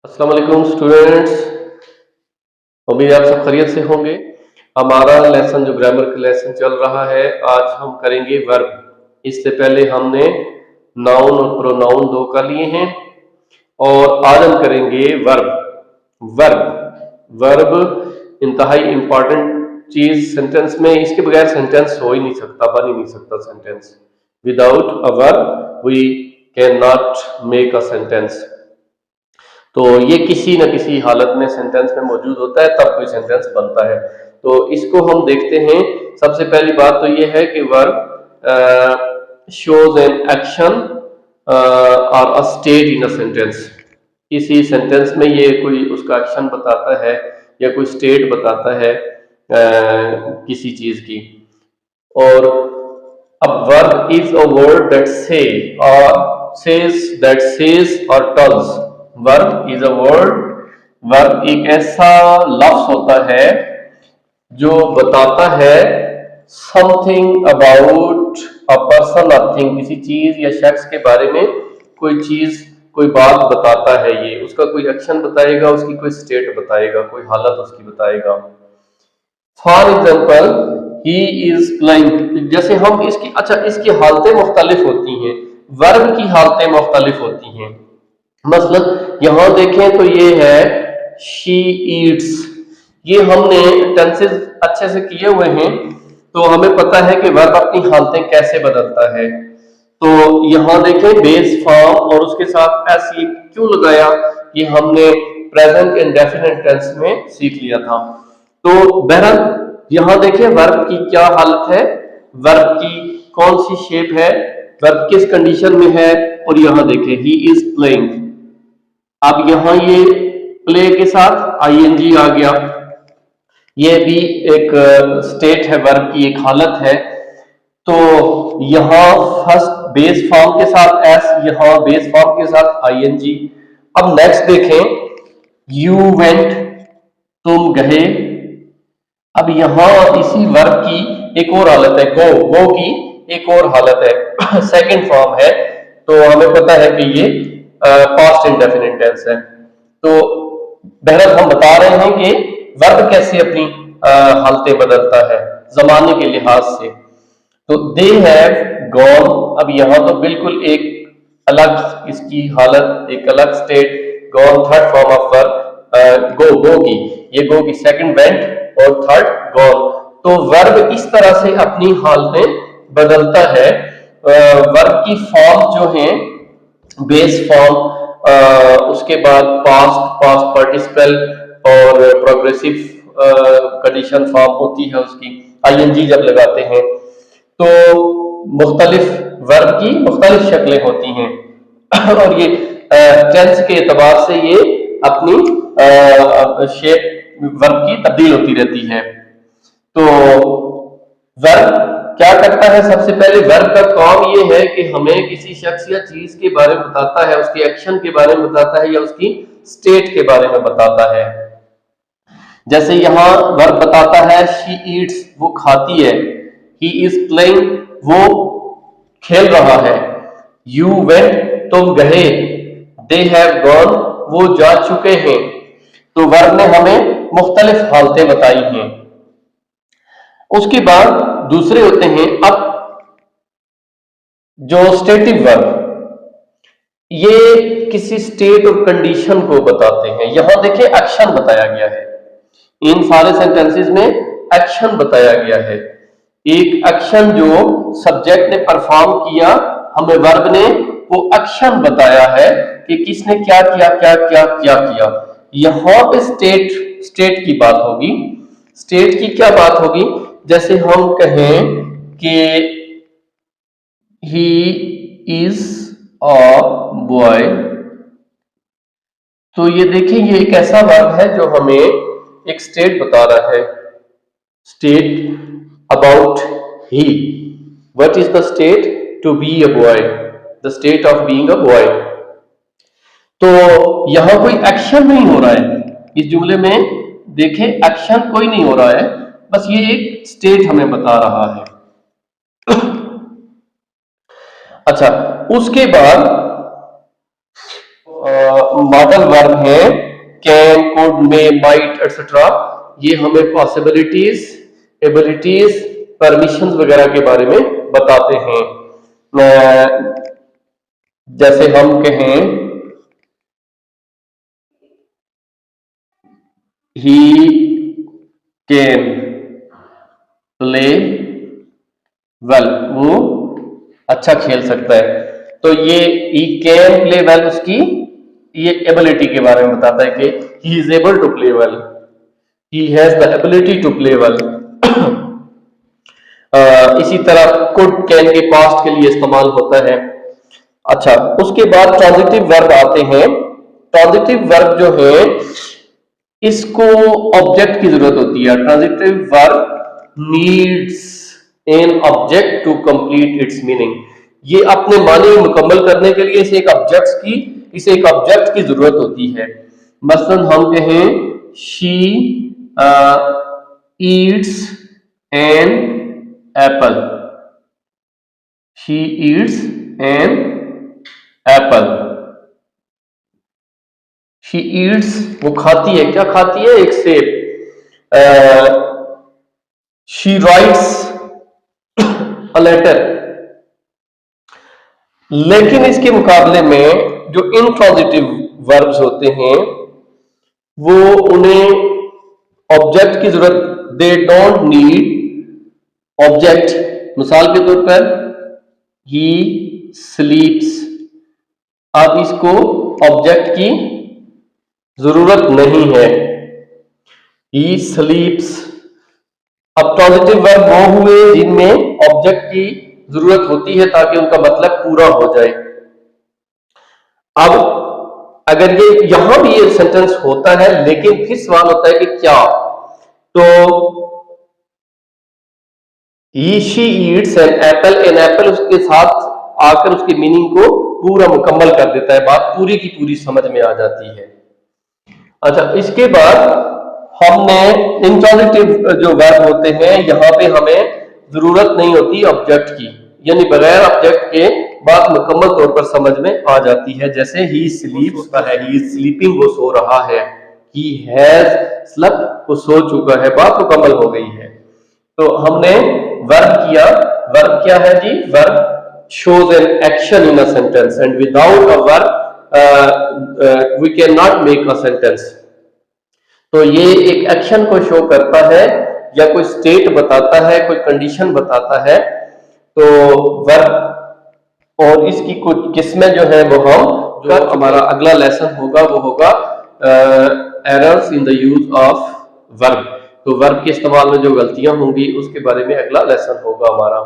अस्सलाम वालेकुम स्टूडेंट्स। उम्मीद है आप सब खैरियत से होंगे। हमारा लेसन जो ग्रामर का लेसन चल रहा है, आज हम करेंगे वर्ब। इससे पहले हमने नाउन और प्रोनाउन दो कर लिए हैं और आज हम करेंगे वर्ब। वर्ब इंतहाई इंपॉर्टेंट चीज सेंटेंस में, इसके बगैर सेंटेंस हो ही नहीं सकता, बन ही नहीं सकता sentence. Without a verb we can not make a sentence. तो ये किसी न किसी हालत में सेंटेंस में मौजूद होता है, तब कोई सेंटेंस बनता है। तो इसको हम देखते हैं। सबसे पहली बात तो ये है कि वर्ब शोज एन एक्शन और a state in a sentence. किसी सेंटेंस में ये कोई उसका एक्शन बताता है या कोई स्टेट बताता है किसी चीज की। और अब verb is a word that say और सेज और tells. Verb is a verb एक ऐसा लफ्ज होता है जो बताता है समथिंग अबाउट अ पर्सन और थिंग। किसी चीज या शख्स के बारे में कोई चीज, कोई बात बताता है। ये उसका कोई एक्शन बताएगा, उसकी कोई स्टेट बताएगा, कोई हालत उसकी बताएगा। For example he is playing. जैसे हम इसकी हालतें मुख्तलिफ होती हैं, वर्ब की हालतें मुख्तलिफ होती हैं। मतलब यहां देखें तो ये है शी ईट्स। ये हमने टेंसेस अच्छे से किए हुए हैं, तो हमें पता है कि वर्ब अपनी हालतें कैसे बदलता है। तो यहां देखें बेस फॉर्म और उसके साथ एस ये क्यों लगाया, ये हमने प्रेजेंट इंडेफिनिट टेंस में सीख लिया था। तो बहरहाल यहां देखें वर्ब की क्या हालत है, वर्ब की कौन सी शेप है, वर्ब किस कंडीशन में है। और यहां देखें ही इज प्लेइंग। अब यहां ये प्ले के साथ आईएनजी आ गया। ये भी एक स्टेट है, वर्ब की एक हालत है। तो यहां फर्स्ट बेस फॉर्म के साथ एस, यहां बेस फॉर्म के साथ आईएनजी। अब नेक्स्ट देखें, यू वेंट, तुम गए। अब यहां इसी वर्ब की एक और हालत है, गो की एक और हालत है, सेकंड फॉर्म है। तो हमें पता है कि ये पास्ट इंडेफिनिट टेंस है। तो बहरहाल हम बता रहे हैं कि वर्ब कैसे अपनी हालतें बदलता है जमाने के लिहाज से। तो दे हैव गॉन। अब यहां तो बिल्कुल एक अलग इसकी हालत, एक अलग state. Gone third form of verb, go की, ये गो की सेकंड वेंट और थर्ड गॉन। तो वर्ब इस तरह से अपनी हालतें बदलता है। वर्ब की फॉर्म जो है बेस फॉर्म, उसके बाद पास्ट पार्टिसिपल और प्रोग्रेसिव कंडीशन फॉर्म होती है उसकी, आईएनजी जब लगाते हैं। तो मुख्तलिफ वर्ब की मुख्तलिफ शक्लें होती हैं और ये टेंस के एतबार से ये अपनी शेप वर्ब की तब्दील होती रहती है। तो वर्ब क्या करता है, सबसे पहले वर्ब का काम ये है कि हमें किसी शख्स या चीज के बारे में बताता है, उसके एक्शन के बारे में बताता है या उसकी स्टेट के बारे में बताता है। जैसे यहां वर्ब बताता है शी ईट्स, वो खाती है। ही इज प्लेइंग, वो खेल रहा है। यू वेंट, तुम गए। दे हैव गॉन, वो जा चुके हैं। तो वर्ब ने हमें मुख्तलिफ हालतें बताई हैं। उसके बाद दूसरे होते हैं अब जो स्टेटिव वर्ब, ये किसी स्टेट और कंडीशन को बताते हैं। यहां देखिए एक्शन बताया गया है, इन सारे सेंटेंसेस में एक्शन बताया गया है। एक एक्शन जो सब्जेक्ट ने परफॉर्म किया, हमें वर्ब ने वो एक्शन बताया है कि किसने क्या किया क्या किया क्या किया। यहां पे स्टेट की बात होगी। स्टेट की क्या बात होगी, जैसे हम कहें कि ही इज अ बॉय। तो ये देखिए ये एक ऐसा वर्ब है जो हमें एक स्टेट बता रहा है। State about he, what is the state, to be a boy, the state of being a boy. तो यहां कोई एक्शन नहीं हो रहा है इस जुमले में, देखें एक्शन कोई नहीं हो रहा है, बस ये एक स्टेट हमें बता रहा है। अच्छा, उसके बाद मॉडल वर्ब हैं can, could, may, might etcetera, ये हमें पॉसिबिलिटीज, एबिलिटीज, परमिशंस वगैरह के बारे में बताते हैं। जैसे हम कहें ही कैन प्ले वेल, वो अच्छा खेल सकता है। तो ये ही कैन प्ले वेल उसकी ये एबिलिटी के बारे में बताता है कि he is able to play well, he has the ability to play well. इसी तरह कुड कैन के पास्ट के लिए इस्तेमाल होता है। अच्छा, उसके बाद ट्रांजिटिव वर्ब आते हैं। ट्रांजिटिव वर्ब जो है इसको ऑब्जेक्ट की जरूरत होती है। Transitive verb needs an object to complete its meaning, ये अपने माने मुकम्मल करने के लिए इसे एक ऑब्जेक्ट की जरूरत होती है। मसलन हम कहें she eats an apple, she eats an apple, she eats वो खाती है, क्या खाती है, एक सेब। She writes a letter. लेकिन इसके मुकाबले में जो इनट्रांजिटिव वर्ब्स होते हैं वो उन्हें ऑब्जेक्ट की जरूरत, दे डोंट नीड ऑब्जेक्ट। मिसाल के तौर पर ही स्लीप्स, अब इसको ऑब्जेक्ट की जरूरत नहीं है, ही स्लीप्स। अब ट्रांजिटिव वर्ब वो हुए जिनमें ऑब्जेक्ट की जरूरत होती है ताकि उनका मतलब पूरा हो जाए। अब अगर ये यहां भी ये सेंटेंस होता है लेकिन फिर सवाल होता है कि क्या, तो ही शी ईट्स एन एप्पल उसके साथ आकर उसकी मीनिंग को पूरा मुकम्मल कर देता है, बात पूरी की पूरी समझ में आ जाती है। अच्छा, इसके बाद हमने इंट्रांजिटिव जो वर्ब होते हैं यहां पे हमें जरूरत नहीं होती ऑब्जेक्ट की, यानी बगैर ऑब्जेक्ट के बात मुकम्मल तौर पर समझ में आ जाती है। जैसे ही स्लीप्स का है, ही इज स्लीपिंग वो सो रहा है, ही हैज स्लेप्ट वो सो चुका है, बात मुकम्मल हो गई है। तो हमने वर्ब किया, वर्ब क्या है जी, verb shows an action in a sentence and without a verb we cannot make a sentence। तो ये एक एक्शन को शो करता है या कोई स्टेट बताता है, कोई कंडीशन बताता है। तो वर्ब और इसकी कुछ किस्में जो है वो हम जो हमारा अगला लेसन होगा वो होगा errors in the use of verb. तो वर्ब के इस्तेमाल में जो गलतियां होंगी उसके बारे में अगला लेसन होगा हमारा।